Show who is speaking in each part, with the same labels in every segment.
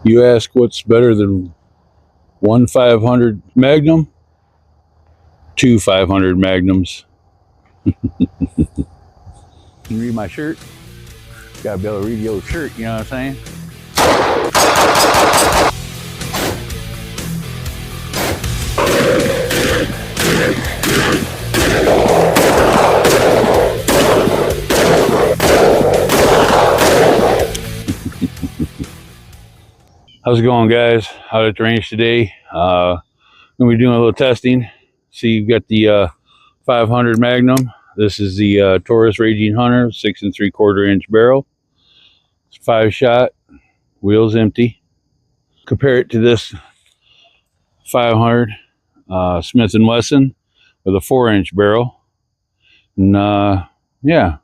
Speaker 1: You ask what's better than one 500 Magnum? Two 500 Magnums. You read my shirt? Gotta be able to read your shirt, you know what I'm saying? How's it going, guys? Out at the range today. Gonna be doing a little testing. See, you've got the 500 Magnum. This is the Taurus Raging Hunter, 6 3/4 inch barrel. It's 5-shot, wheels empty. Compare it to this 500 Smith & Wesson with a 4-inch barrel. And yeah,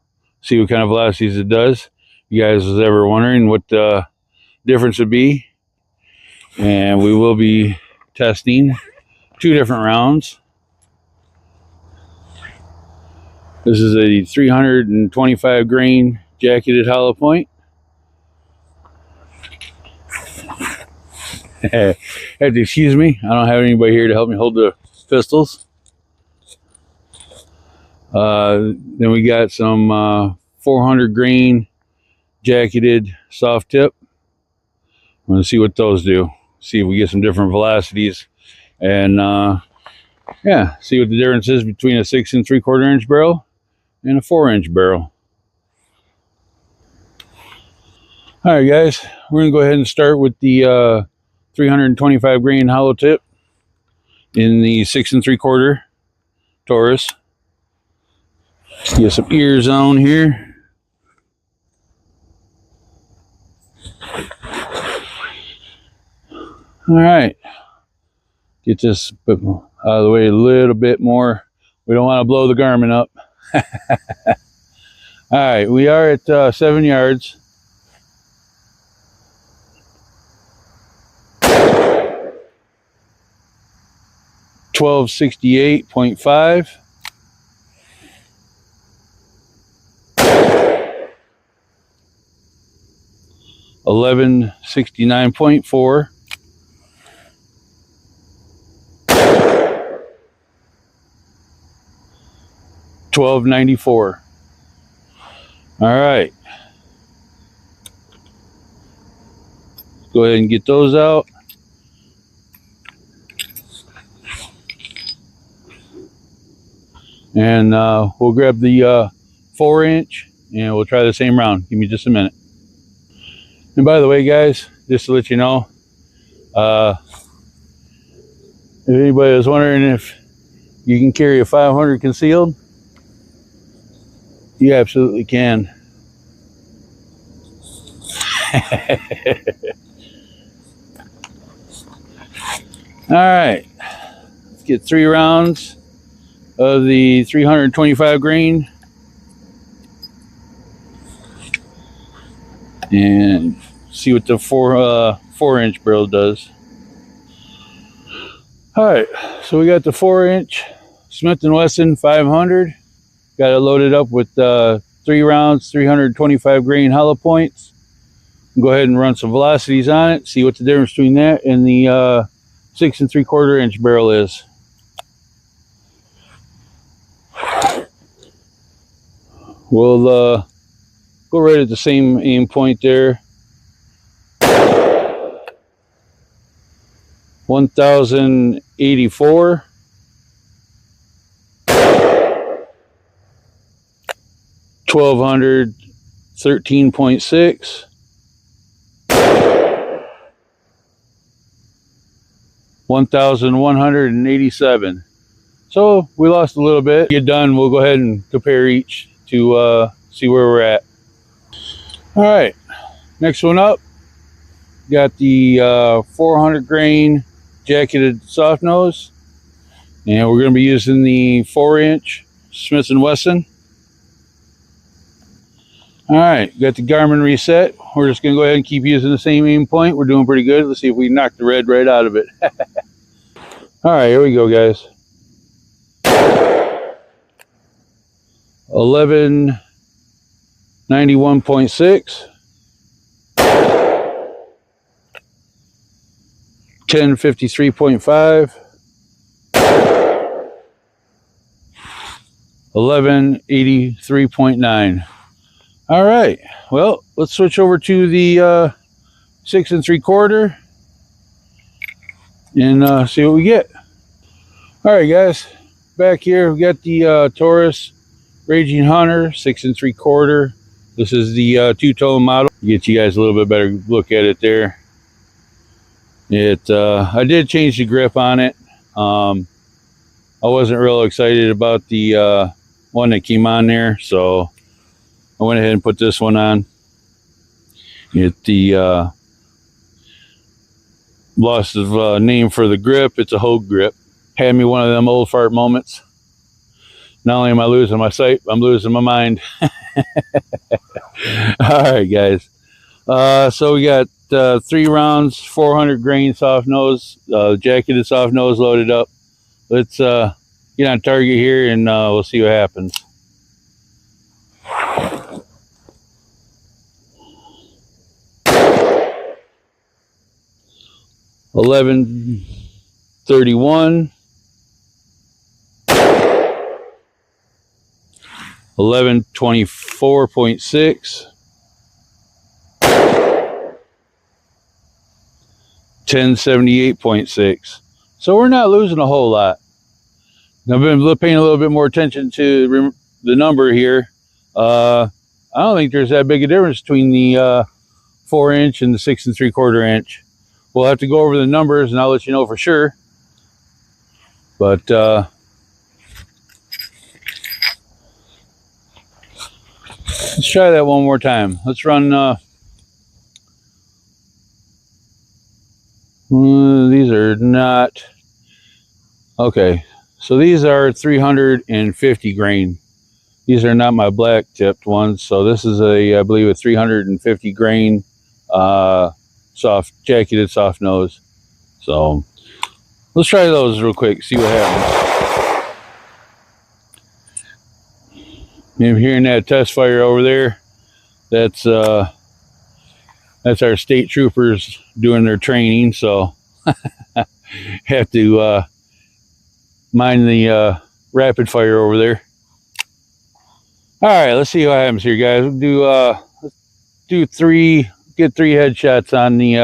Speaker 1: see what kind of velocities it does. You guys was ever wondering what the difference would be? And we will be testing 2 different rounds. This is a 325 grain jacketed hollow point. Have to excuse me, I don't have anybody here to help me hold the pistols. Then we got some 400 grain jacketed soft tip. I'm going to see what those do. See if we get some different velocities, and yeah, see what the difference is between a 6 3/4 inch barrel and a 4-inch barrel. All right, guys, we're gonna go ahead and start with the 325 grain hollow tip in the 6 3/4 Taurus. Get some ears on here. All right, get this out of the way a little bit more. We don't want to blow the garment up. All right, we are at 7 yards. $1268.5. $1169.4. $1294. All right, go ahead and get those out. And we'll grab the 4-inch and we'll try the same round. Give me just a minute. And by the way, guys, just to let you know, if anybody was wondering if you can carry a 500 concealed, you absolutely can. All right, let's get 3 rounds of the 325 grain and see what the 4-inch barrel does. All right, so we got the 4-inch Smith & Wesson 500. Got it loaded up with 3 rounds, 325 grain hollow points. Go ahead and run some velocities on it, see what the difference between that and the 6 3/4 inch barrel is. We'll go right at the same aim point there. 1084. 1200, 13.6. 1187. So we lost a little bit. Get done, we'll go ahead and compare each to see where we're at. All right, next one up, got the 400 grain jacketed soft nose, and we're going to be using the 4-inch Smith & Wesson. All right, got the Garmin reset. We're just going to go ahead and keep using the same aim point. We're doing pretty good. Let's see if we can knock the red right out of it. All right, here we go, guys. 1191.6. 1053.5, 1183.9. All right, well, let's switch over to the 6 3/4 and see what we get. All right, guys, back here we got the Taurus Raging Hunter 6 3/4. This is the two-tone model. Get you guys a little bit better look at it there. I did change the grip on it. I wasn't real excited about the one that came on there, so I went ahead and put this one on. Lost of name for the grip. It's a Hogue grip. Had me one of them old fart moments. Not only am I losing my sight, I'm losing my mind. All right, guys. So we got 3 rounds, 400 grain soft nose, jacketed soft nose loaded up. Let's get on target here and we'll see what happens. $11.31, 1124.6, 1078.6. So we're not losing a whole lot. I've been paying a little bit more attention to the number here. I don't think there's that big a difference between the 4-inch and the 6 3/4 inch. We'll have to go over the numbers and I'll let you know for sure. But let's try that one more time. Let's run these are not okay. So these are 350 grain. These are not my black tipped ones. So this is I believe a 350 grain jacketed soft nose. So let's try those real quick, see what happens. I'm hearing that test fire over there. That's our state troopers doing their training, so have to mind the rapid fire over there. All right, let's see what happens here, guys. We'll do 3 headshots on the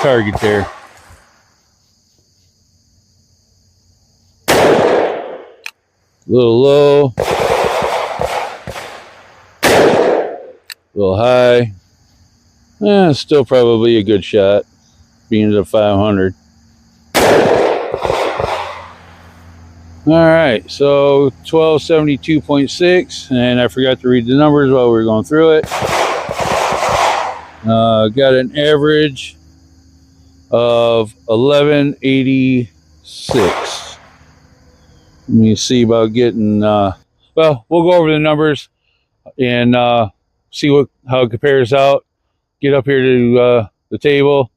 Speaker 1: target there. A little low, a little high. Still probably a good shot, being at 500. All right, so 1272.6, and I forgot to read the numbers while we were going through it. Got an average of 1186. Let me see about getting, well, we'll go over the numbers and see how it compares out. Get up here to the table.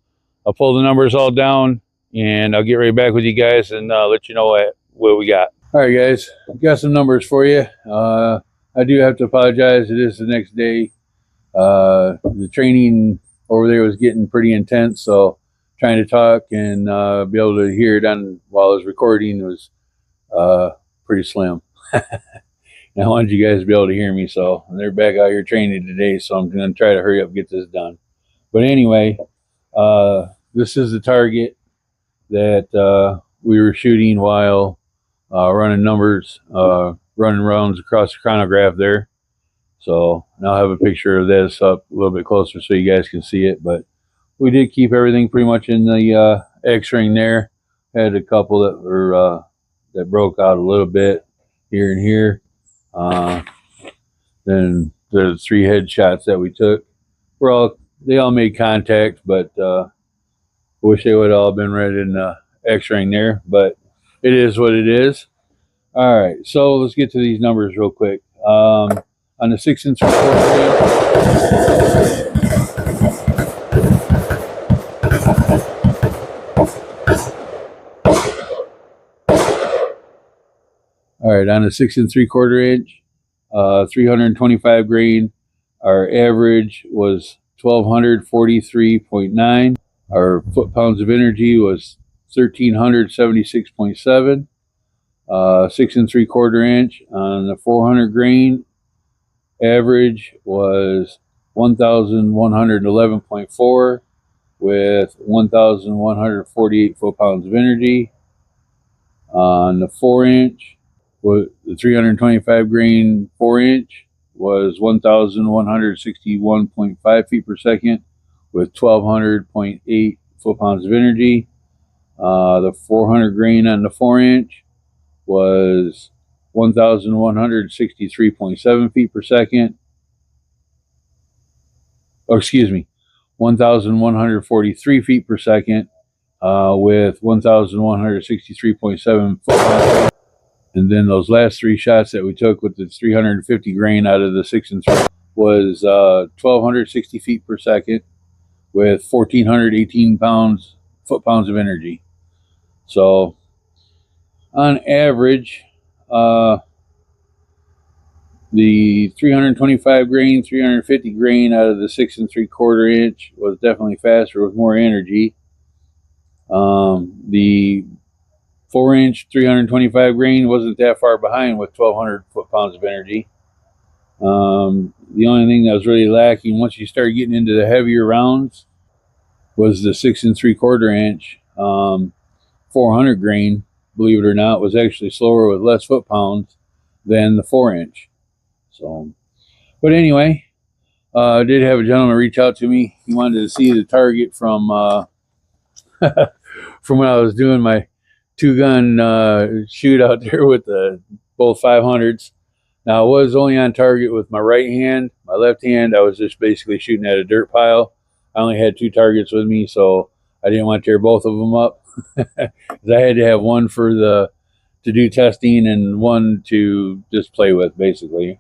Speaker 1: I'll pull the numbers all down and I'll get right back with you guys and let you know what we got. All right, guys, got some numbers for you. I do have to apologize. It is the next day. The training over there was getting pretty intense, so trying to talk and be able to hear it on while I was recording was pretty slim. And I wanted you guys to be able to hear me, so they're back out here training today, so I'm going to try to hurry up and get this done. But anyway, this is the target that we were shooting while running numbers, running rounds across the chronograph there. So now I have a picture of this up a little bit closer so you guys can see it. But we did keep everything pretty much in the X-ring there. Had a couple that were that broke out a little bit here and here. Then the 3 headshots that we took they all made contact, but wish they would have all been read in the X-ring there. But it is what it is. All right, so let's get to these numbers real quick. On the 6 3/4 all right, on the 6 3/4 inch, 325 grain, our average was 1243.9. Our foot-pounds of energy was 1,376.7. 6 3/4 inch on the 400 grain. Average was 1,111.4 with 1,148 foot-pounds of energy. On the 4-inch, the 325 grain 4-inch was 1,161.5 feet per second with 1,200.8 foot-pounds of energy. The 400 grain on the 4-inch was 1,163.7 feet per second. Oh, excuse me, 1,143 feet per second with 1,163.7 foot. And then those last 3 shots that we took with the 350 grain out of the 6 3 was 1,260 feet per second with 1,418 foot-pounds of energy. So on average, the 325 grain, 350 grain out of the 6 3/4 inch was definitely faster with more energy. The 4-inch 325 grain wasn't that far behind with 1,200 foot-pounds of energy. The only thing that was really lacking once you start getting into the heavier rounds was the 6 3/4 inch 400 grain. Believe it or not, was actually slower with less foot-pounds than the 4-inch. So, but anyway, I did have a gentleman reach out to me. He wanted to see the target from from when I was doing my 2-gun shoot out there with the both 500s. Now, I was only on target with my right hand. My left hand, I was just basically shooting at a dirt pile. I only had 2 targets with me, so I didn't want to tear both of them up. I had to have one for to do testing and one to just play with, basically.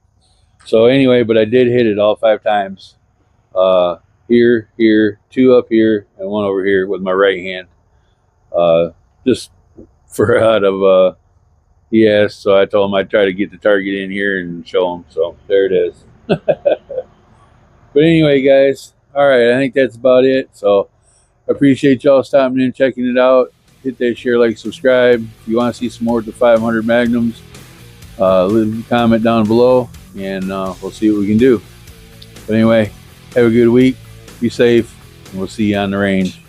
Speaker 1: So anyway, but I did hit it all 5 times. Here, 2 up here, and 1 over here with my right hand. Just for out of he asked, so I told him I'd try to get the target in here and show him. So there it is. But anyway, guys, all right, I think that's about it. So I appreciate y'all stopping in, checking it out. Hit that share, like, subscribe. If you want to see some more of the 500 Magnums, leave a comment down below, and we'll see what we can do. But anyway, have a good week. Be safe, and we'll see you on the range.